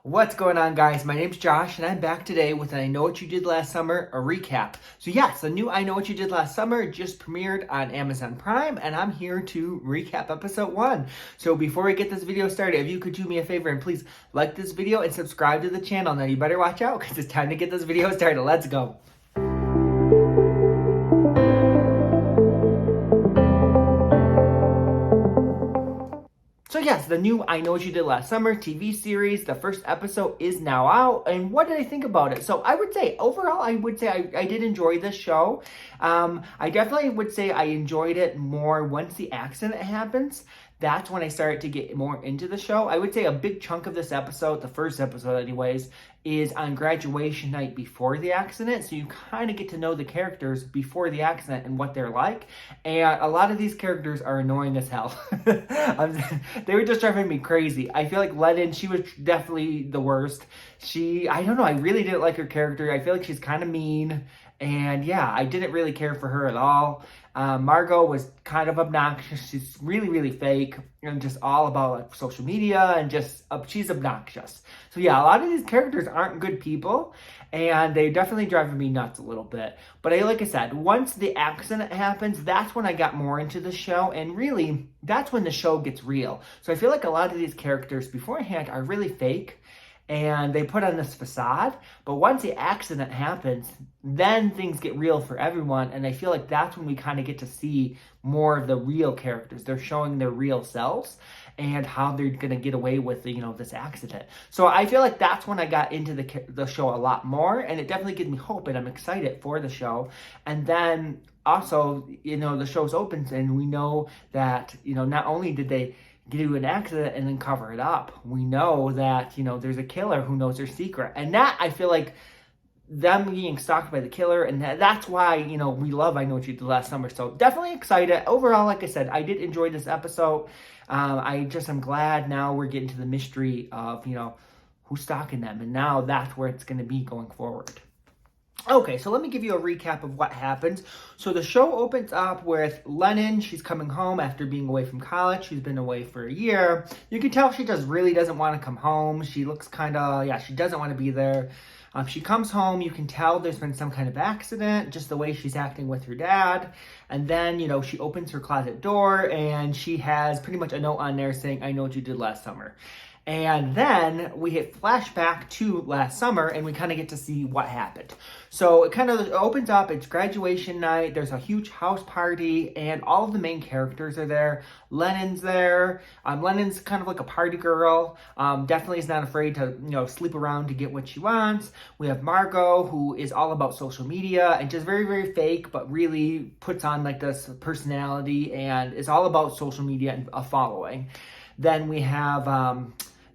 What's going on, guys? My name's Josh, and I'm back today with an I Know What You Did Last Summer, a recap. So yes, the new I Know What You Did Last Summer just premiered on Amazon Prime, and I'm here to recap episode 1. So before we get this video started, if you could do me a favor and please like this video and subscribe to the channel. Now you better watch out because it's time to get this video started. Let's go. So yes, the new I Know What You Did Last Summer TV series, the first episode is now out. And what did I think about it? So I would say, overall, I did enjoy this show. I definitely would say I enjoyed it more once the accident happens. That's when I started to get more into the show. I would say a big chunk of this episode, the first episode anyways, is on graduation night before the accident. So you kind of get to know the characters before the accident and what they're like. And a lot of these characters are annoying as hell. They were just driving me crazy. I feel like Lennon, she was definitely the worst. I don't know, I really didn't like her character. I feel like she's kind of mean. And yeah, I didn't really care for her at all. Margot was kind of obnoxious. She's really, really fake and just all about like social media and just, she's obnoxious. So yeah, a lot of these characters aren't good people and they definitely driving me nuts a little bit. But like I said, once the accident happens, that's when I got more into the show, and really, that's when the show gets real. So I feel like a lot of these characters beforehand are really fake and they put on this facade, but once the accident happens, then things get real for everyone, and I feel like that's when we kind of get to see more of the real characters. They're showing their real selves and how they're going to get away with this accident. So I feel like that's when I got into the show a lot more, and it definitely gives me hope, and I'm excited for the show. And then also, the show's opens, and we know that, not only did they get into an accident and then cover it up, we know that, there's a killer who knows their secret. And that, I feel like, them being stalked by the killer, and that's why, we love I Know What You Did Last Summer. So definitely excited. Overall, like I said, I did enjoy this episode. I'm glad now we're getting to the mystery of, who's stalking them. And now that's where it's going to be going forward. Okay, so let me give you a recap of what happens. So the show opens up with Lennon. She's coming home after being away from college. She's been away for a year. You can tell she just really doesn't want to come home. She looks she doesn't want to be there. She comes home. You can tell there's been some kind of accident, just the way she's acting with her dad. And then, she opens her closet door and she has pretty much a note on there saying, "I know what you did last summer." And then we hit flashback to last summer and we kind of get to see what happened. So it kind of opens up, it's graduation night, there's a huge house party, and all of the main characters are there. Lennon's there. Lennon's kind of like a party girl. Definitely is not afraid to, sleep around to get what she wants. We have Margot, who is all about social media and just very, very fake, but really puts on like this personality and is all about social media and a following. Then we have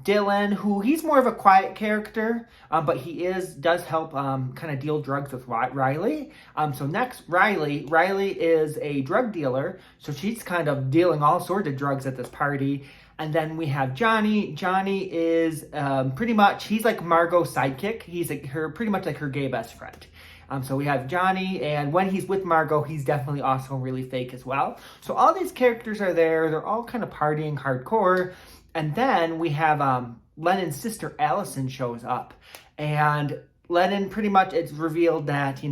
Dylan, who he's more of a quiet character, but he does help kind of deal drugs with Riley. So next, Riley is a drug dealer, so she's kind of dealing all sorts of drugs at this party. And then we have Johnny. Johnny is pretty much, he's like Margot's sidekick. He's like pretty much like her gay best friend. So we have Johnny, and when he's with Margot, he's definitely also really fake as well. So all these characters are there. They're all kind of partying hardcore. And then we have Lennon's sister, Allison, shows up. And Lennon, pretty much, it's revealed that,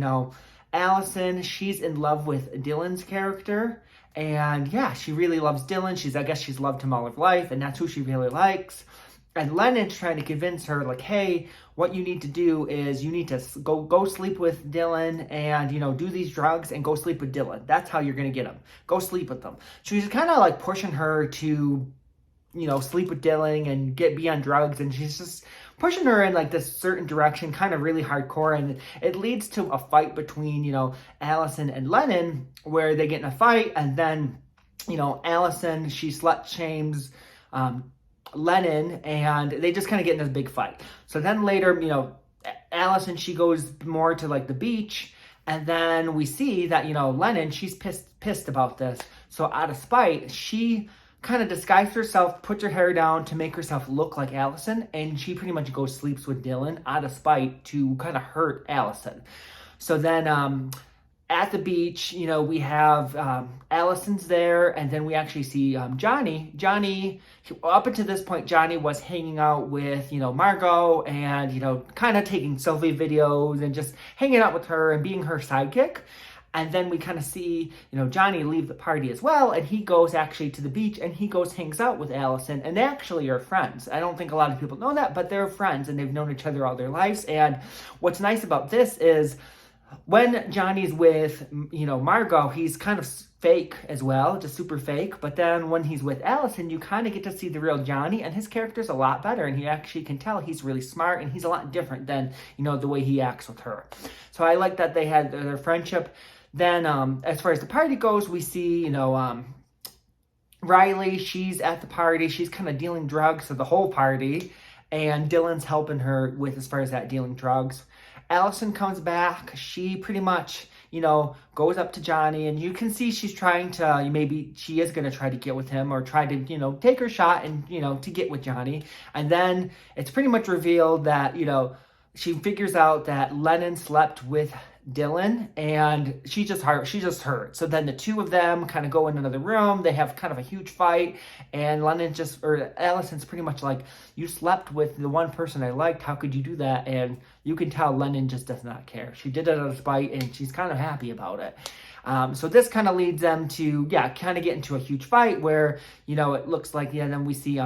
Allison, she's in love with Dylan's character. And yeah, she really loves Dylan. I guess she's loved him all her life, and that's who she really likes. And Lennon's trying to convince her, like, hey, what you need to do is you need to go sleep with Dylan and, do these drugs and go sleep with Dylan. That's how you're going to get him. Go sleep with them. So she's kind of like pushing her to, sleep with Dylan and be on drugs. And she's just pushing her in like this certain direction, kind of really hardcore. And it leads to a fight between, Allison and Lennon, where they get in a fight. And then, Allison, she slut shames Lennon, and they just kind of get in this big fight. So then later, Allison, she goes more to like the beach, and then we see that, Lennon, she's pissed about this. So out of spite, she kind of disguised herself, puts her hair down to make herself look like Allison, and she pretty much sleeps with Dylan out of spite to kind of hurt Allison. So then at the beach, we have Allison's there, and then we actually see Johnny. Johnny, up until this point, Johnny was hanging out with, Margot and, kind of taking selfie videos and just hanging out with her and being her sidekick. And then we kind of see, Johnny leave the party as well, and he goes actually to the beach, and he hangs out with Allison, and they actually are friends. I don't think a lot of people know that, but they're friends, and they've known each other all their lives. And what's nice about this is when Johnny's with, Margot, he's kind of fake as well, just super fake. But then when he's with Allison, you kind of get to see the real Johnny, and his character's a lot better, and you actually can tell he's really smart, and he's a lot different than, the way he acts with her. So I like that they had their friendship. Then, as far as the party goes, we see, Riley, she's at the party. She's kind of dealing drugs to the whole party, and Dylan's helping her with as far as that dealing drugs. Allison comes back. She pretty much, goes up to Johnny, and you can see she's trying to, maybe she is going to try to get with him or try to, take her shot and, to get with Johnny. And then it's pretty much revealed that, she figures out that Lennon slept with Dylan, and she just hurt. So then the two of them kind of go in another room. They have kind of a huge fight, and Allison's pretty much like, you slept with the one person I liked. How could you do that? And you can tell Lennon just does not care. She did it out of spite, and she's kind of happy about it. So this kind of leads them to, kind of get into a huge fight where, it looks like, then we see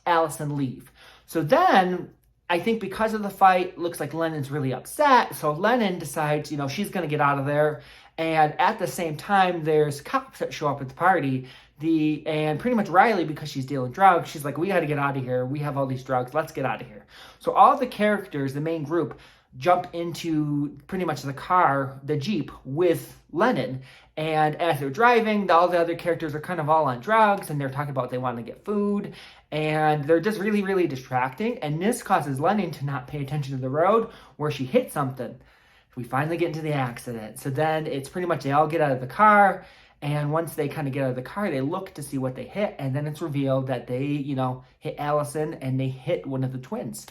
Allison leave. So then I think because of the fight, looks like Lennon's really upset. So Lennon decides, she's going to get out of there. And at the same time, there's cops that show up at the party. And pretty much Riley, because she's dealing drugs, she's like, we got to get out of here. We have all these drugs. Let's get out of here. So all the characters, the main group, jump into pretty much the car, the Jeep, with Lennon. And as they're driving, all the other characters are kind of all on drugs, and they're talking about they want to get food, and they're just really, really distracting. And this causes Lennon to not pay attention to the road, where she hits something. We finally get into the accident. So then it's pretty much they all get out of the car, and once they kind of get out of the car, they look to see what they hit, and then it's revealed that they, hit Allison, and they hit one of the twins.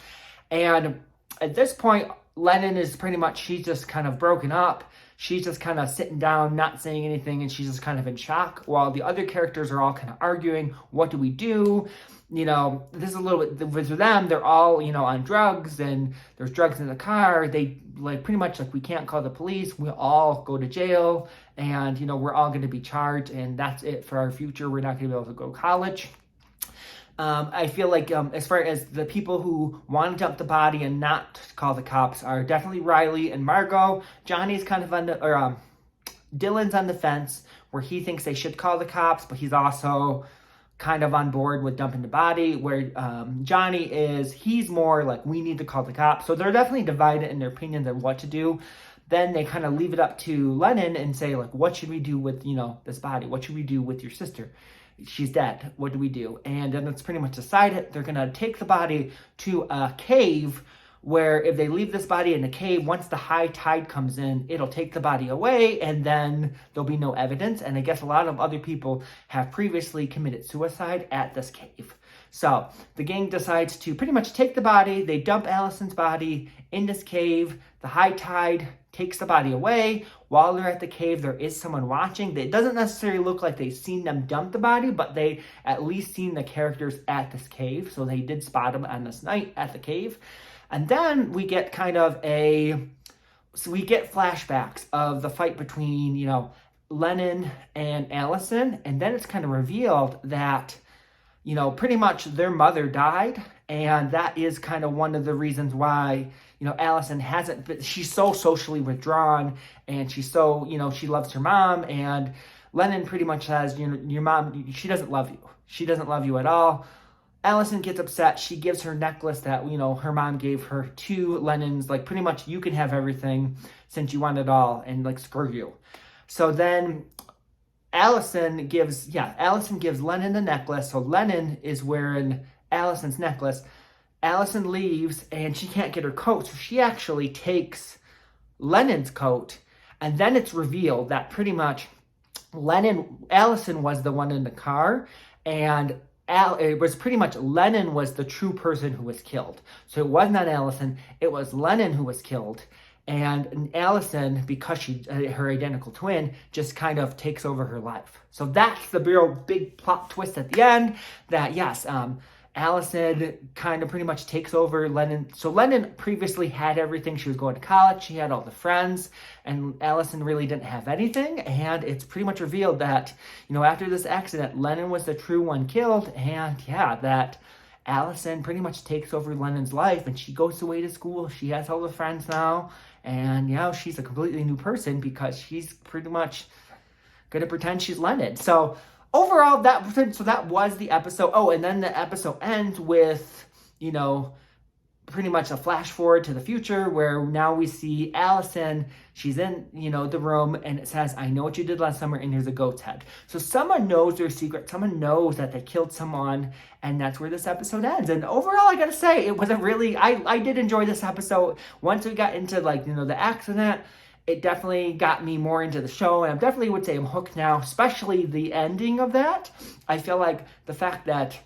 And at this point, Lennon is pretty much, she's just kind of broken up. She's just kind of sitting down, not saying anything, and she's just kind of in shock, while the other characters are all kind of arguing, what do we do? This is a little bit, for them, they're all, on drugs, and there's drugs in the car. They, pretty much, we can't call the police. We all go to jail, and, we're all going to be charged, and that's it for our future. We're not going to be able to go to college. I feel like as far as the people who want to dump the body and not call the cops are definitely Riley and Margot. Johnny's kind of Dylan's on the fence where he thinks they should call the cops, but he's also kind of on board with dumping the body, where Johnny he's more like, we need to call the cops. So they're definitely divided in their opinions on what to do. Then they kind of leave it up to Lennon and say, what should we do with, this body? What should we do with your sister? She's dead. What do we do? And then it's pretty much decided they're going to take the body to a cave, where if they leave this body in the cave, once the high tide comes in, it'll take the body away, and then there'll be no evidence. And I guess a lot of other people have previously committed suicide at this cave. So the gang decides to pretty much take the body. They dump Allison's body in this cave. The high tide takes the body away. While they're at the cave, there is someone watching. It doesn't necessarily look like they've seen them dump the body, but they at least seen the characters at this cave. So they did spot them on this night at the cave. And then we get we get flashbacks of the fight between, Lennon and Allison. And then it's kind of revealed that, pretty much their mother died. And that is kind of one of the reasons why, Allison she's so socially withdrawn, and she's so, she loves her mom. And Lennon pretty much says, your mom, she doesn't love you. She doesn't love you at all. Allison gets upset. She gives her necklace that, her mom gave her to Lennon's, pretty much, you can have everything since you want it all, and screw you. So then Allison gives Lennon the necklace. So Lennon is wearing Allison's necklace. Allison leaves, and she can't get her coat, so she actually takes Lennon's coat, and then it's revealed that pretty much Allison was the one in the car, and it was pretty much Lennon was the true person who was killed. So it was not Allison, it was Lennon who was killed. and Allison, because she her identical twin, just kind of takes over her life. So that's the real big plot twist at the end, that yes, Allison kind of pretty much takes over Lennon. So Lennon previously had everything. She was going to college. She had all the friends. And Allison really didn't have anything. And it's pretty much revealed that, after this accident, Lennon was the true one killed. And yeah, that Allison pretty much takes over Lennon's life. And she goes away to school. She has all the friends now. And, she's a completely new person because she's pretty much going to pretend she's Lennon. So overall, that was the episode. Oh, and then the episode ends with, pretty much a flash forward to the future where now we see Allison. She's in, the room, and it says, "I know what you did last summer," and here's a goat's head. So someone knows their secret. Someone knows that they killed someone, and that's where this episode ends. And overall, I gotta say, it was a really, I did enjoy this episode. Once we got into, the accident, it definitely got me more into the show, and I definitely would say I'm hooked now, especially the ending of that. I feel like the fact that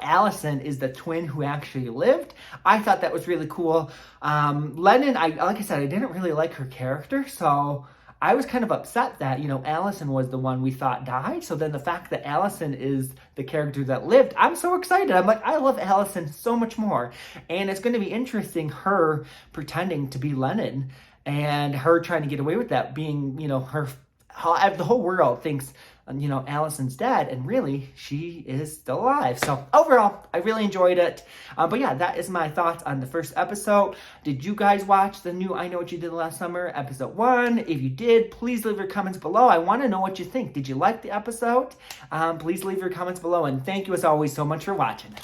Allison is the twin who actually lived, I thought that was really cool. Lennon, like I said, I didn't really like her character, so I was kind of upset that, Allison was the one we thought died. So then the fact that Allison is the character that lived, I'm so excited. I'm like, I love Allison so much more. And it's going to be interesting, her pretending to be Lennon and her trying to get away with that, being, the whole world thinks, Allison's dead, and really, she is still alive. So overall, I really enjoyed it. But yeah, that is my thoughts on the first episode. Did you guys watch the new I Know What You Did Last Summer, episode 1? If you did, please leave your comments below. I want to know what you think. Did you like the episode? Please leave your comments below, and thank you as always so much for watching.